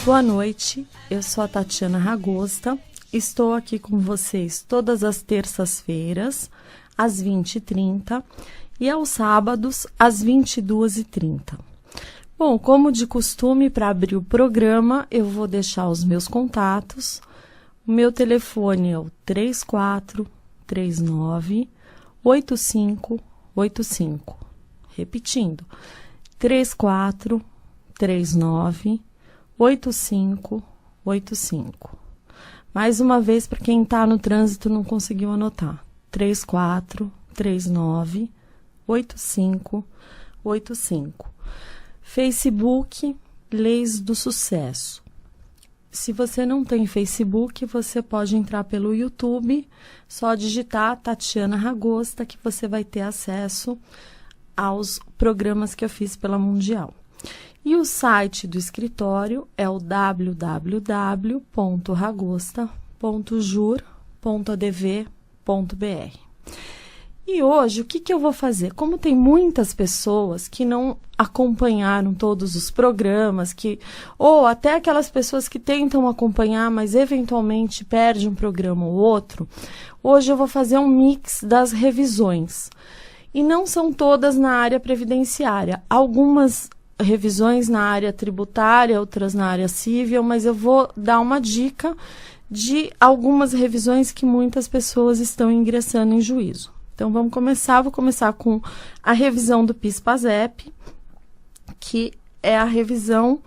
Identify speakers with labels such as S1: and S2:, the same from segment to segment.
S1: Boa noite, eu sou a Tatiana Ragosta, estou aqui com vocês todas as terças-feiras, às 20h30 e aos sábados, às 22h30. Bom, como de costume, para abrir o programa, eu vou deixar os meus contatos. O meu telefone é o 3439-8585. Repetindo, 3439-8585. Mais uma vez, para quem está no trânsito e não conseguiu anotar. 3439-8585. Facebook, Leis do Sucesso. Se você não tem Facebook, você pode entrar pelo YouTube, só digitar Tatiana Ragosta, que você vai ter acesso aos programas que eu fiz pela Mundial. E o site do escritório é o www.ragosta.jur.adv.br. E hoje, o que eu vou fazer? Como tem muitas pessoas que não acompanharam todos os programas, ou até aquelas pessoas que tentam acompanhar, mas eventualmente perdem um programa ou outro, hoje eu vou fazer um mix das revisões. E não são todas na área previdenciária. Algumas revisões na área tributária, outras na área civil, mas eu vou dar uma dica de algumas revisões que muitas pessoas estão ingressando em juízo. Então, vou começar com a revisão do PIS/PASEP, que é a revisão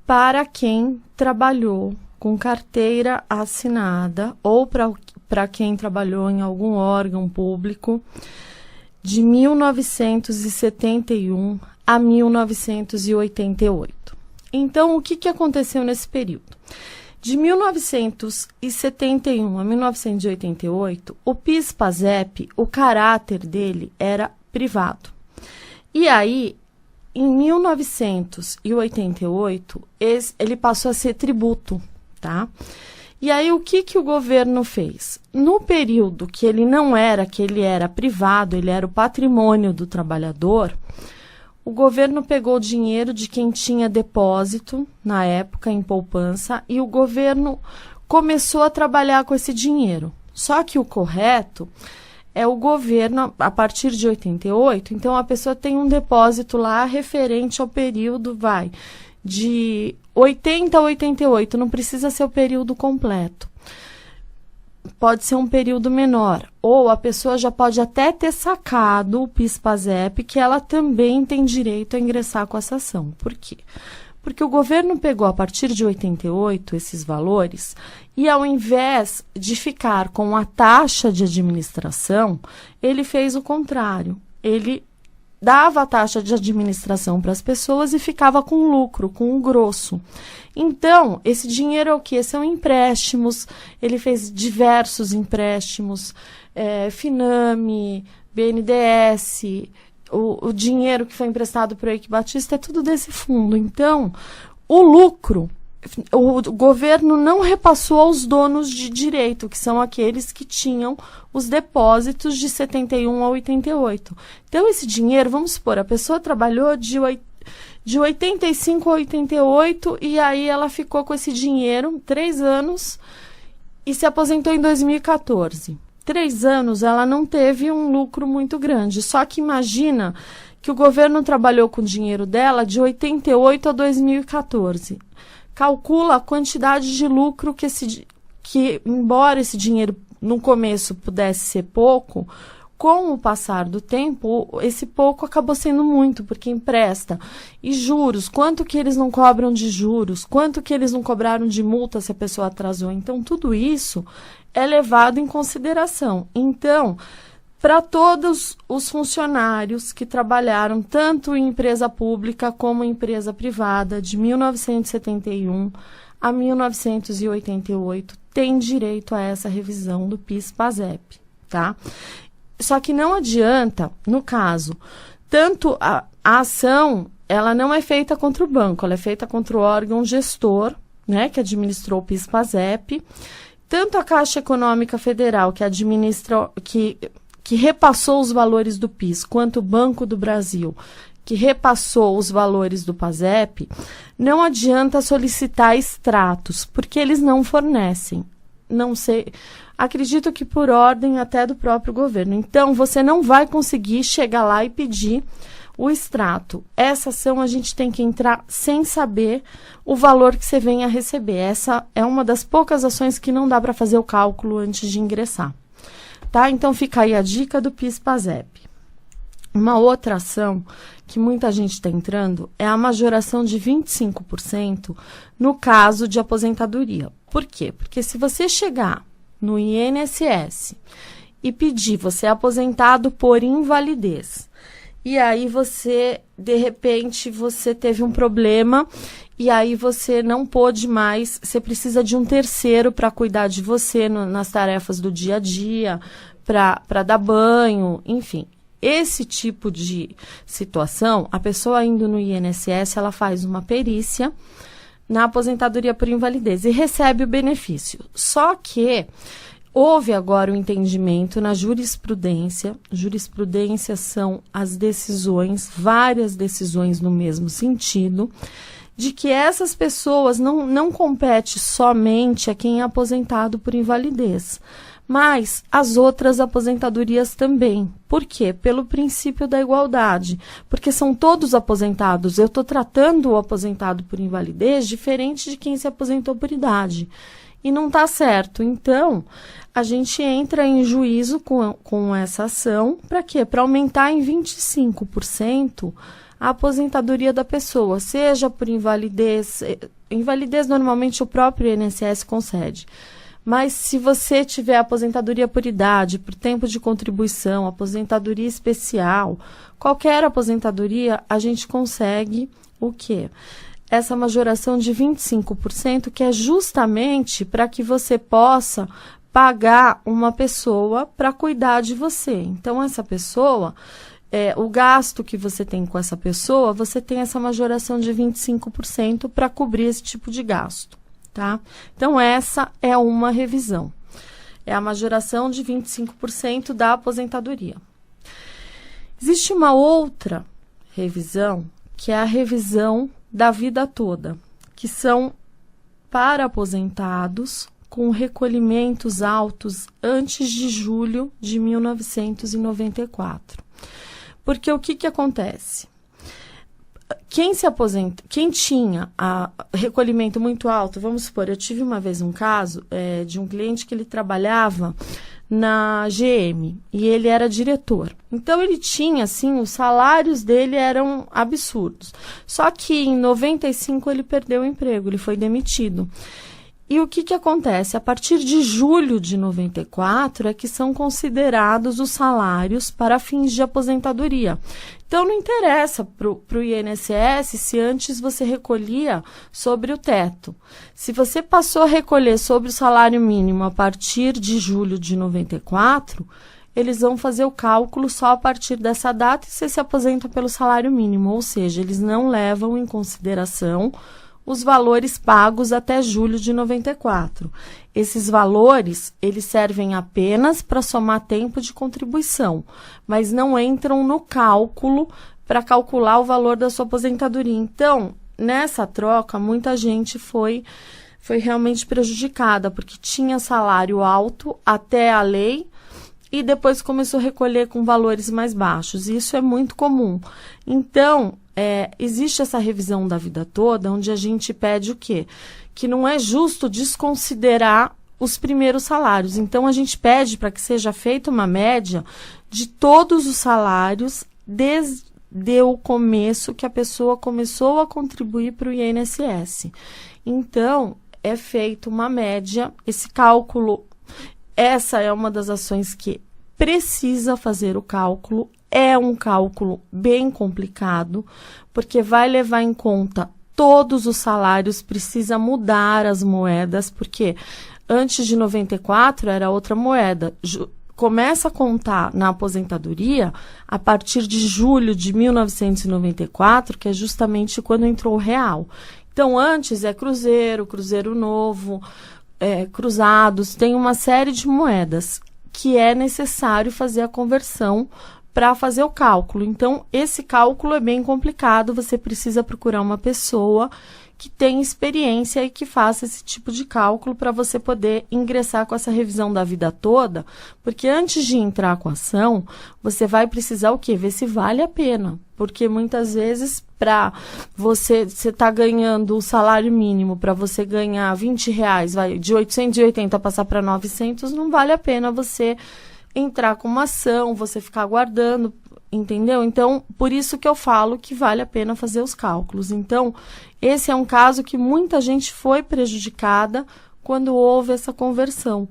S1: para quem trabalhou com carteira assinada ou para quem trabalhou em algum órgão público de 1971 a 1988. Então, o que aconteceu nesse período? De 1971 a 1988, o PIS/PASEP, o caráter dele era privado. E aí, em 1988, ele passou a ser tributo, tá? E aí, o que o governo fez? No período que ele era privado, ele era o patrimônio do trabalhador, o governo pegou o dinheiro de quem tinha depósito, na época, em poupança, e o governo começou a trabalhar com esse dinheiro. Só que o correto é o governo, a partir de 88, então a pessoa tem um depósito lá referente ao período, de 80 a 88, não precisa ser o período completo. Pode ser um período menor, ou a pessoa já pode até ter sacado o PIS/PASEP, que ela também tem direito a ingressar com essa ação. Por quê? Porque o governo pegou, a partir de 88, esses valores, e ao invés de ficar com a taxa de administração, ele fez o contrário. Ele dava a taxa de administração para as pessoas e ficava com lucro, com o grosso. Então, esse dinheiro é o quê? São empréstimos, ele fez diversos empréstimos, Finame, BNDES, o dinheiro que foi emprestado para o Eike Batista é tudo desse fundo. Então, o lucro, o governo não repassou aos donos de direito, que são aqueles que tinham os depósitos de 71 a 88. Então, esse dinheiro, vamos supor, a pessoa trabalhou de 85 a 88 e aí ela ficou com esse dinheiro 3 anos e se aposentou em 2014. 3 anos ela não teve um lucro muito grande. Só que imagina que o governo trabalhou com o dinheiro dela de 88 a 2014. Calcula a quantidade de lucro que embora esse dinheiro no começo pudesse ser pouco, com o passar do tempo, esse pouco acabou sendo muito, porque empresta. E juros, quanto que eles não cobram de juros, quanto que eles não cobraram de multa se a pessoa atrasou. Então, tudo isso é levado em consideração. Então, para todos os funcionários que trabalharam tanto em empresa pública como em empresa privada, de 1971 a 1988, tem direito a essa revisão do PIS/PASEP, tá? Só que não adianta, no caso, tanto a ação, ela não é feita contra o banco, ela é feita contra o órgão gestor, né, que administrou o PIS/PASEP, tanto a Caixa Econômica Federal, que administra, que repassou os valores do PIS, quanto o Banco do Brasil, que repassou os valores do PASEP, não adianta solicitar extratos, porque eles não fornecem. Não sei, acredito que por ordem até do próprio governo. Então, você não vai conseguir chegar lá e pedir o extrato. Essa ação a gente tem que entrar sem saber o valor que você vem a receber. Essa é uma das poucas ações que não dá para fazer o cálculo antes de ingressar. Tá? Então, fica aí a dica do PIS/PASEP. Uma outra ação que muita gente está entrando é a majoração de 25% no caso de aposentadoria. Por quê? Porque se você chegar no INSS e pedir, você é aposentado por invalidez, e aí você, de repente, você teve um problema e aí você não pôde mais, você precisa de um terceiro para cuidar de você nas tarefas do dia a dia, para dar banho, enfim. Esse tipo de situação, a pessoa indo no INSS, ela faz uma perícia na aposentadoria por invalidez e recebe o benefício. Só que houve agora o entendimento na jurisprudência. Jurisprudência são as decisões, várias decisões no mesmo sentido, de que essas pessoas não compete somente a quem é aposentado por invalidez, mas as outras aposentadorias também. Por quê? Pelo princípio da igualdade. Porque são todos aposentados. Eu estou tratando o aposentado por invalidez diferente de quem se aposentou por idade. E não está certo. Então, a gente entra em juízo com essa ação. Para quê? Para aumentar em 25% a aposentadoria da pessoa, seja por invalidez. Invalidez, normalmente, o próprio INSS concede. Mas se você tiver aposentadoria por idade, por tempo de contribuição, aposentadoria especial, qualquer aposentadoria, a gente consegue o quê? Essa majoração de 25%, que é justamente para que você possa pagar uma pessoa para cuidar de você. Então, essa pessoa, o gasto que você tem com essa pessoa, você tem essa majoração de 25% para cobrir esse tipo de gasto. Tá? Então, essa é uma revisão. É a majoração de 25% da aposentadoria. Existe uma outra revisão, que é a revisão da vida toda, que são para aposentados com recolhimentos altos antes de julho de 1994. Porque o que acontece? Quem se aposenta, quem tinha recolhimento muito alto, vamos supor, eu tive uma vez um caso de um cliente que ele trabalhava na GM e ele era diretor. Então, ele tinha, assim, os salários dele eram absurdos. Só que em 95 ele perdeu o emprego, ele foi demitido. E o que acontece? A partir de julho de 94 é que são considerados os salários para fins de aposentadoria. Então, não interessa para o INSS se antes você recolhia sobre o teto. Se você passou a recolher sobre o salário mínimo a partir de julho de 94, eles vão fazer o cálculo só a partir dessa data e você se aposenta pelo salário mínimo. Ou seja, eles não levam em consideração os valores pagos até julho de 94. Esses valores, eles servem apenas para somar tempo de contribuição, mas não entram no cálculo para calcular o valor da sua aposentadoria. Então, nessa troca, muita gente foi realmente prejudicada, porque tinha salário alto até a lei e depois começou a recolher com valores mais baixos. E isso é muito comum. Então, existe essa revisão da vida toda, onde a gente pede o quê? Que não é justo desconsiderar os primeiros salários. Então, a gente pede para que seja feita uma média de todos os salários desde o começo que a pessoa começou a contribuir para o INSS. Então, é feita uma média, esse cálculo, essa é uma das ações que precisa fazer o cálculo. É um cálculo bem complicado, porque vai levar em conta todos os salários, precisa mudar as moedas, porque antes de 94 era outra moeda. Começa a contar na aposentadoria a partir de julho de 1994, que é justamente quando entrou o real. Então, antes é cruzeiro, cruzeiro novo, cruzados, tem uma série de moedas que é necessário fazer a conversão para fazer o cálculo. Então, esse cálculo é bem complicado, você precisa procurar uma pessoa que tenha experiência e que faça esse tipo de cálculo para você poder ingressar com essa revisão da vida toda, porque antes de entrar com a ação, você vai precisar o quê? Ver se vale a pena, porque muitas vezes para você está ganhando o salário mínimo, para você ganhar R$20, vai de 880 passar para 900, não vale a pena você entrar com uma ação, você ficar aguardando, entendeu? Então, por isso que eu falo que vale a pena fazer os cálculos. Então, esse é um caso que muita gente foi prejudicada quando houve essa conversão,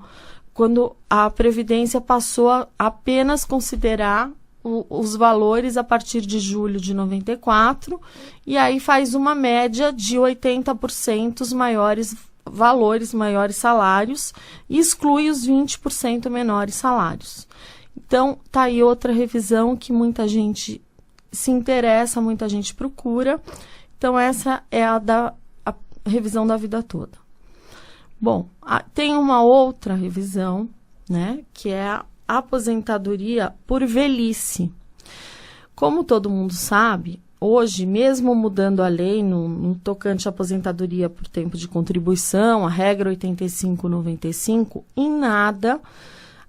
S1: quando a Previdência passou a apenas considerar os valores a partir de julho de 94, e aí faz uma média de 80% os maiores valores, maiores salários, e exclui os 20% menores salários. Então, tá aí outra revisão que muita gente se interessa, muita gente procura. Então, essa é a revisão da vida toda. Bom, tem uma outra revisão, né, que é a aposentadoria por velhice. Como todo mundo sabe, hoje, mesmo mudando a lei no tocante à aposentadoria por tempo de contribuição, a regra 85/95, em nada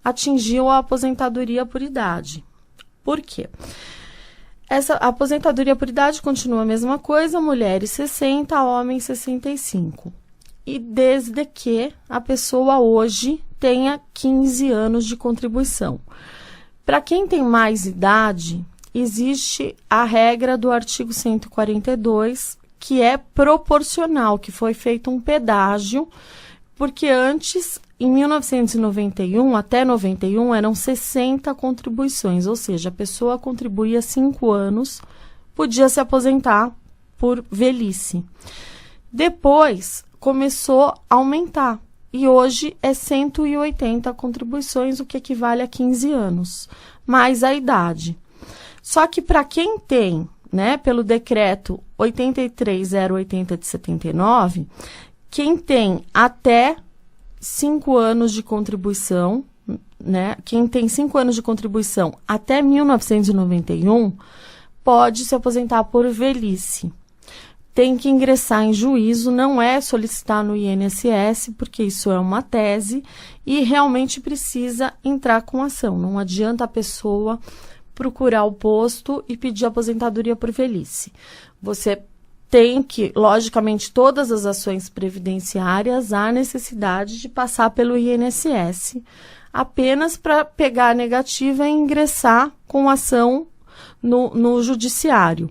S1: atingiu a aposentadoria por idade. Por quê? Essa aposentadoria por idade continua a mesma coisa, mulheres 60, homens 65. E desde que a pessoa hoje tenha 15 anos de contribuição. Para quem tem mais idade, existe a regra do artigo 142, que é proporcional, que foi feito um pedágio, porque antes, em 1991, até 91, eram 60 contribuições, ou seja, a pessoa contribuía 5 anos, podia se aposentar por velhice. Depois, começou a aumentar, e hoje é 180 contribuições, o que equivale a 15 anos, mais a idade. Só que para quem tem, né, pelo decreto 83.080 de 79, quem tem até 5 anos de contribuição, né, quem tem 5 anos de contribuição até 1991, pode se aposentar por velhice. Tem que ingressar em juízo, não é solicitar no INSS, porque isso é uma tese, e realmente precisa entrar com ação. Não adianta a pessoa procurar o posto e pedir aposentadoria por velhice. Você tem que, logicamente, todas as ações previdenciárias, há necessidade de passar pelo INSS, apenas para pegar a negativa e ingressar com ação no judiciário.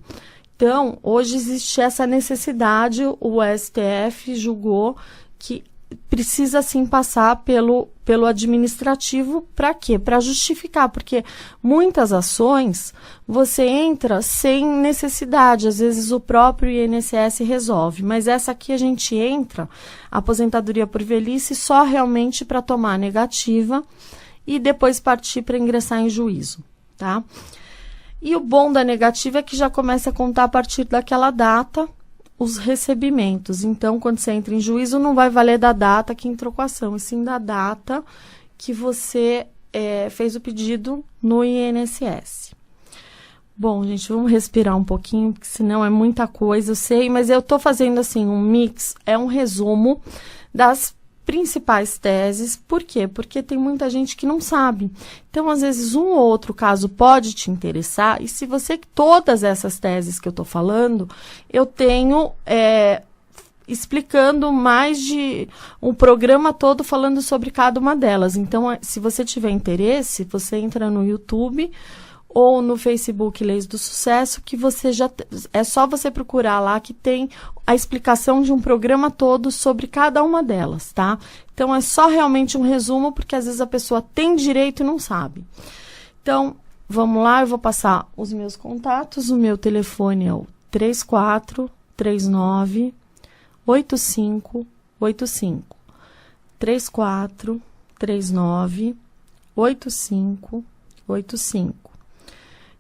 S1: Então, hoje existe essa necessidade, o STF julgou que precisa sim passar pelo administrativo. Para quê? Para justificar, porque muitas ações você entra sem necessidade, às vezes o próprio INSS resolve, mas essa aqui a gente entra, aposentadoria por velhice, só realmente para tomar a negativa e depois partir para ingressar em juízo, tá? E o bom da negativa é que já começa a contar a partir daquela data os recebimentos. Então, quando você entra em juízo, não vai valer da data que entrou com a ação, e sim da data que você fez o pedido no INSS. Bom, gente, vamos respirar um pouquinho, porque senão é muita coisa, eu sei, mas eu estou fazendo assim um mix, é um resumo das principais teses. Por quê? Porque tem muita gente que não sabe. Então, às vezes, um ou outro caso pode te interessar, e se você, todas essas teses que eu estou falando, eu tenho explicando mais de um programa todo falando sobre cada uma delas. Então, se você tiver interesse, você entra no YouTube ou no Facebook Leis do Sucesso, que você é só você procurar lá que tem a explicação de um programa todo sobre cada uma delas, tá? Então, é só realmente um resumo, porque às vezes a pessoa tem direito e não sabe. Então, vamos lá, eu vou passar os meus contatos. O meu telefone é o 3439-8585. 3439-8585.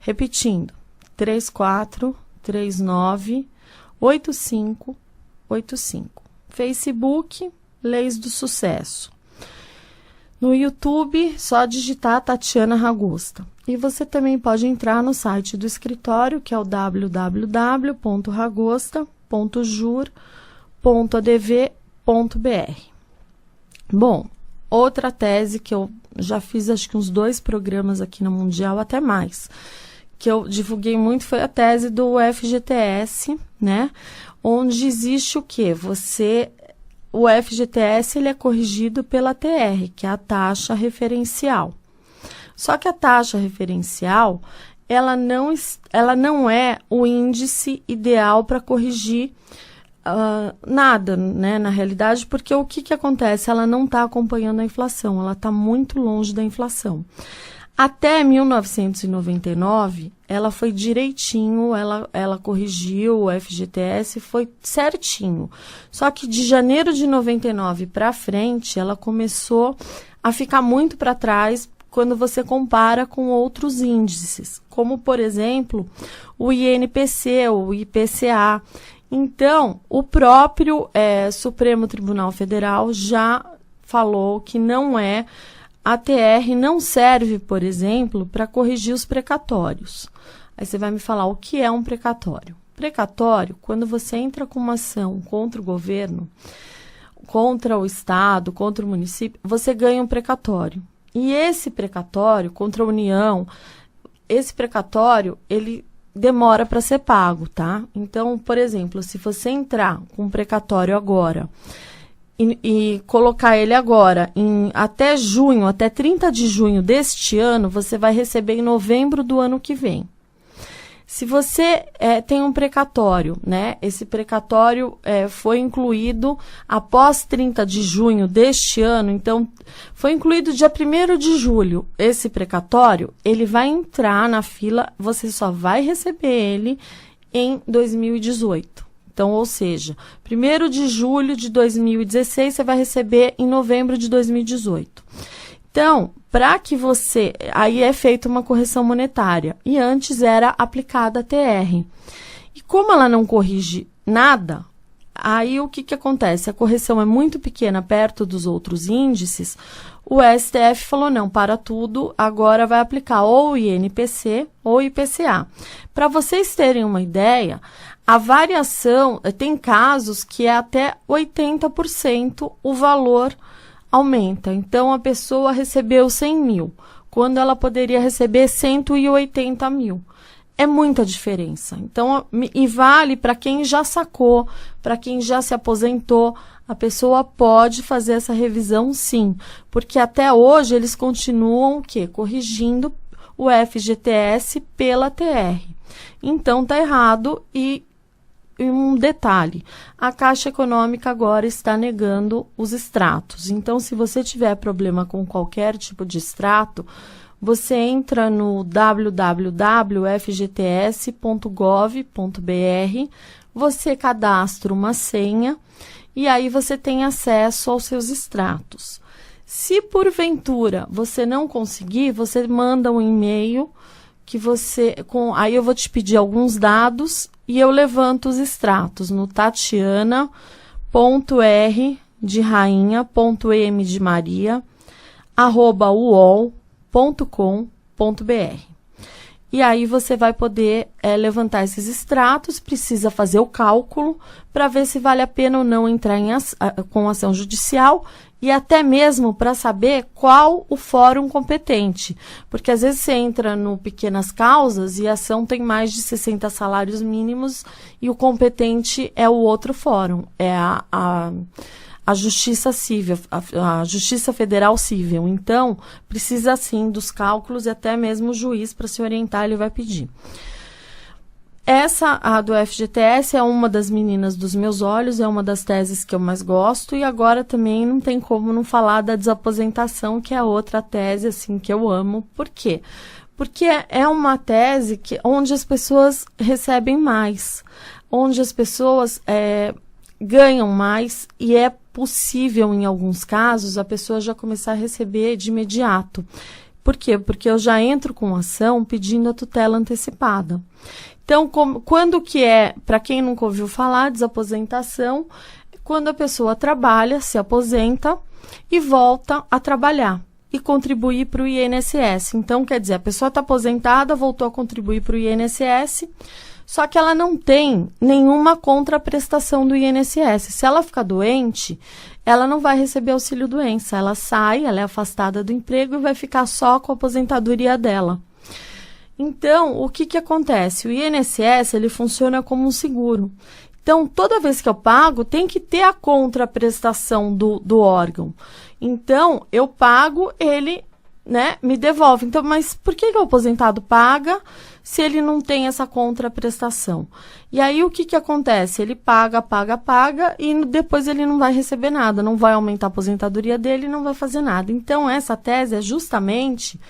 S1: Repetindo, 3439-8585. Facebook, Leis do Sucesso. No YouTube, só digitar Tatiana Ragosta. E você também pode entrar no site do escritório, que é o www.ragosta.jur.adv.br. Bom, outra tese que eu já fiz, acho que uns 2 programas aqui na Mundial, até mais, que eu divulguei muito, foi a tese do FGTS, né? Onde existe o quê? O FGTS ele é corrigido pela TR, que é a taxa referencial. Só que a taxa referencial, ela não é o índice ideal para corrigir nada, né, na realidade, porque o que acontece? Ela não está acompanhando a inflação, ela está muito longe da inflação. Até 1999, ela foi direitinho, ela corrigiu o FGTS, foi certinho. Só que de janeiro de 99 para frente, ela começou a ficar muito para trás quando você compara com outros índices, como, por exemplo, o INPC, o IPCA. Então, o próprio Supremo Tribunal Federal já falou que a TR não serve, por exemplo, para corrigir os precatórios. Aí você vai me falar, o que é um precatório? Precatório, quando você entra com uma ação contra o governo, contra o Estado, contra o município, você ganha um precatório. E esse precatório, contra a União, esse precatório, ele demora para ser pago, tá? Então, por exemplo, se você entrar com um precatório agora e colocar ele agora até junho, até 30 de junho deste ano, você vai receber em novembro do ano que vem. Se você tem um precatório, né? Esse precatório foi incluído após 30 de junho deste ano, então foi incluído dia 1º de julho. Esse precatório, ele vai entrar na fila, você só vai receber ele em 2018. Então, ou seja, 1º de julho de 2016, você vai receber em novembro de 2018. Então, para que aí é feita uma correção monetária, e antes era aplicada a TR. E como ela não corrige nada, aí o que acontece? A correção é muito pequena perto dos outros índices, o STF falou, não, para tudo, agora vai aplicar ou o INPC ou o IPCA. Para vocês terem uma ideia, a variação, tem casos que é até 80% o valor aumenta. Então, a pessoa recebeu 100 mil, quando ela poderia receber 180 mil. É muita diferença. Então, e vale para quem já sacou, para quem já se aposentou, a pessoa pode fazer essa revisão sim, porque até hoje eles continuam o quê? Corrigindo o FGTS pela TR. Então, tá errado e um detalhe, a Caixa Econômica agora está negando os extratos. Então, se você tiver problema com qualquer tipo de extrato, você entra no www.fgts.gov.br, você cadastra uma senha e aí você tem acesso aos seus extratos. Se porventura você não conseguir, você manda um e-mail que aí eu vou te pedir alguns dados e eu levanto os extratos no tatiana.r de rainha.m de Maria @uol.com.br. E aí você vai poder levantar esses extratos, precisa fazer o cálculo para ver se vale a pena ou não entrar com ação judicial e até mesmo para saber qual o fórum competente. Porque às vezes você entra no Pequenas Causas e a ação tem mais de 60 salários mínimos e o competente é o outro fórum, é a Justiça Civil, a Justiça Federal Civil. Então, precisa sim dos cálculos e até mesmo o juiz para se orientar, ele vai pedir. A do FGTS é uma das meninas dos meus olhos, é uma das teses que eu mais gosto, e agora também não tem como não falar da desaposentação, que é outra tese assim que eu amo. Por quê? Porque é uma tese onde as pessoas recebem mais, onde as pessoas ganham mais e é possível, em alguns casos, a pessoa já começar a receber de imediato. Por quê? Porque eu já entro com ação pedindo a tutela antecipada. Então, quando que para quem nunca ouviu falar, desaposentação, quando a pessoa trabalha, se aposenta e volta a trabalhar. e contribuir para o INSS. Então, quer dizer, a pessoa está aposentada, voltou a contribuir para o INSS, só que ela não tem nenhuma contraprestação do INSS. Se ela ficar doente, ela não vai receber auxílio-doença. Ela sai, ela é afastada do emprego e vai ficar só com a aposentadoria dela. Então, o que acontece? O INSS, ele funciona como um seguro. Então, toda vez que eu pago, tem que ter a contraprestação do órgão. Então, eu pago, ele, né, me devolve. Então, mas por que o aposentado paga se ele não tem essa contraprestação? E aí, o que acontece? Ele paga e depois ele não vai receber nada, não vai aumentar a aposentadoria dele, não vai fazer nada. Então, essa tese é justamente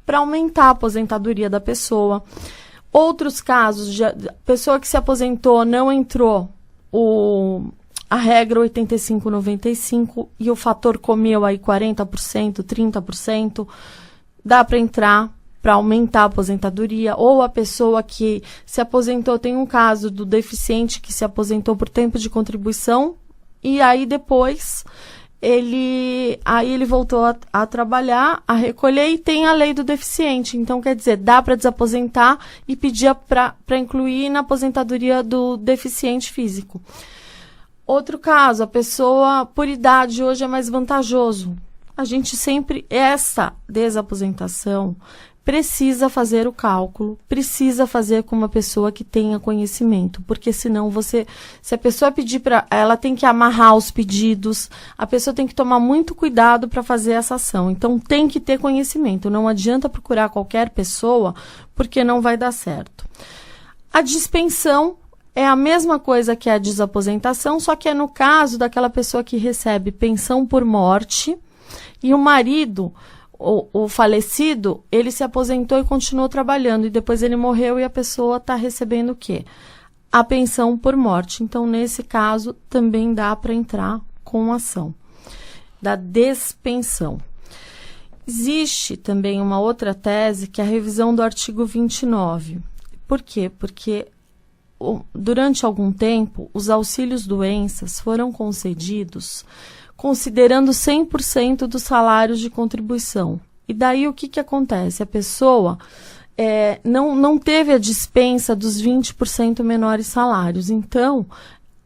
S1: para aumentar a aposentadoria da pessoa. Outros casos, de pessoa que se aposentou não entrou a regra 85-95 e o fator comeu aí 40%, 30%, dá para entrar para aumentar a aposentadoria. Ou a pessoa que se aposentou, tem um caso do deficiente que se aposentou por tempo de contribuição e aí depois ele voltou a trabalhar, a recolher e tem a lei do deficiente. Então, quer dizer, dá para desaposentar e pedir para incluir na aposentadoria do deficiente físico. Outro caso, a pessoa por idade hoje é mais vantajoso. A gente sempre, essa desaposentação, precisa fazer o cálculo, precisa fazer com uma pessoa que tenha conhecimento, porque senão se a pessoa pedir ela tem que amarrar os pedidos, a pessoa tem que tomar muito cuidado para fazer essa ação. Então, tem que ter conhecimento, não adianta procurar qualquer pessoa, porque não vai dar certo. A dispensão é a mesma coisa que a desaposentação, só que é no caso daquela pessoa que recebe pensão por morte e o marido, o falecido, ele se aposentou e continuou trabalhando, e depois ele morreu e a pessoa está recebendo o quê? A pensão por morte. Então, nesse caso, também dá para entrar com ação da despensão. Existe também uma outra tese, que é a revisão do artigo 29. Por quê? Porque durante algum tempo, os auxílios-doenças foram concedidos considerando 100% dos salários de contribuição. E daí o que acontece? A pessoa não teve a dispensa dos 20% menores salários. Então,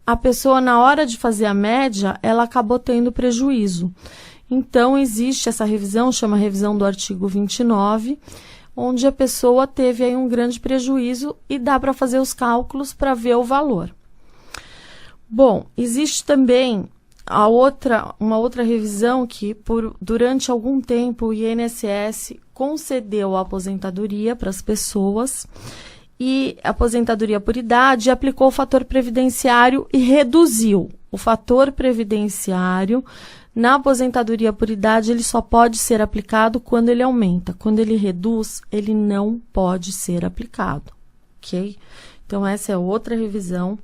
S1: a pessoa, na hora de fazer a média, ela acabou tendo prejuízo. Então, existe essa revisão, chama revisão do artigo 29, onde a pessoa teve aí um grande prejuízo e dá para fazer os cálculos para ver o valor. Bom, existe também uma outra revisão que, durante algum tempo, o INSS concedeu a aposentadoria para as pessoas e aposentadoria por idade, aplicou o fator previdenciário e reduziu. O fator previdenciário na aposentadoria por idade, ele só pode ser aplicado quando ele aumenta. Quando ele reduz, ele não pode ser aplicado, ok? Então, essa é outra revisão.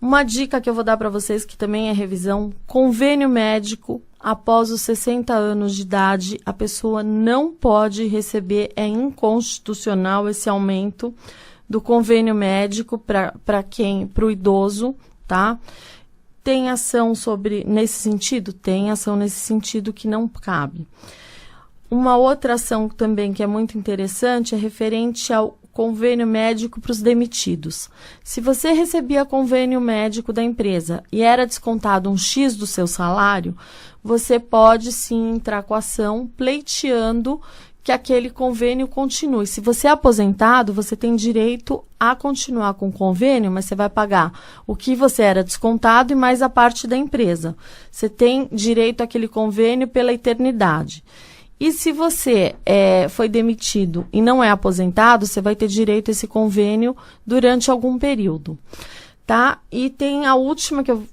S1: Uma dica que eu vou dar para vocês, que também é revisão, convênio médico, após os 60 anos de idade, a pessoa não pode receber, é inconstitucional esse aumento do convênio médico para o idoso, tá? Tem ação nesse sentido? Tem ação nesse sentido que não cabe. Uma outra ação também que é muito interessante é referente ao convênio médico para os demitidos. Se você recebia convênio médico da empresa e era descontado um X do seu salário, você pode sim entrar com a ação pleiteando que aquele convênio continue. Se você é aposentado, você tem direito a continuar com o convênio, mas você vai pagar o que você era descontado e mais a parte da empresa. Você tem direito àquele convênio pela eternidade. E se você foi demitido e não é aposentado, você vai ter direito a esse convênio durante algum período, tá? E tem a última que eu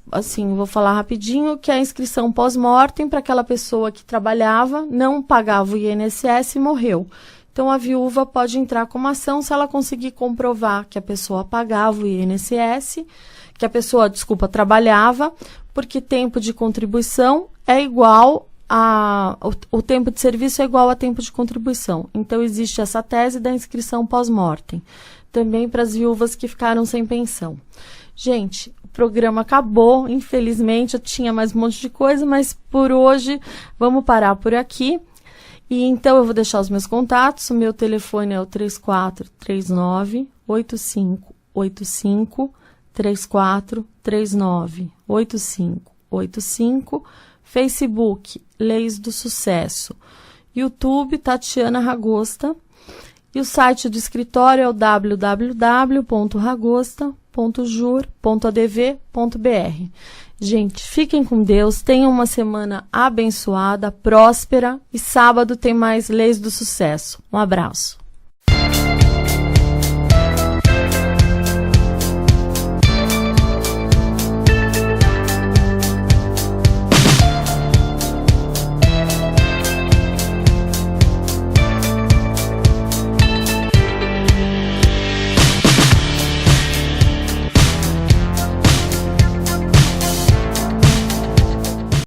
S1: vou falar rapidinho, que é a inscrição pós-mortem para aquela pessoa que trabalhava, não pagava o INSS e morreu. Então, a viúva pode entrar com uma ação se ela conseguir comprovar que a pessoa pagava o INSS, que a pessoa, trabalhava, porque tempo de contribuição é igual o tempo de serviço é igual a tempo de contribuição. Então, existe essa tese da inscrição pós-mortem, também para as viúvas que ficaram sem pensão. Gente, o programa acabou, infelizmente, eu tinha mais um monte de coisa, mas por hoje vamos parar por aqui. E então eu vou deixar os meus contatos. O meu telefone é o 3439-8585, 3439-8585, Facebook, Leis do Sucesso, YouTube, Tatiana Ragosta, e o site do escritório é o www.ragosta.jur.adv.br. Gente, fiquem com Deus, tenham uma semana abençoada, próspera, e sábado tem mais Leis do Sucesso. Um abraço.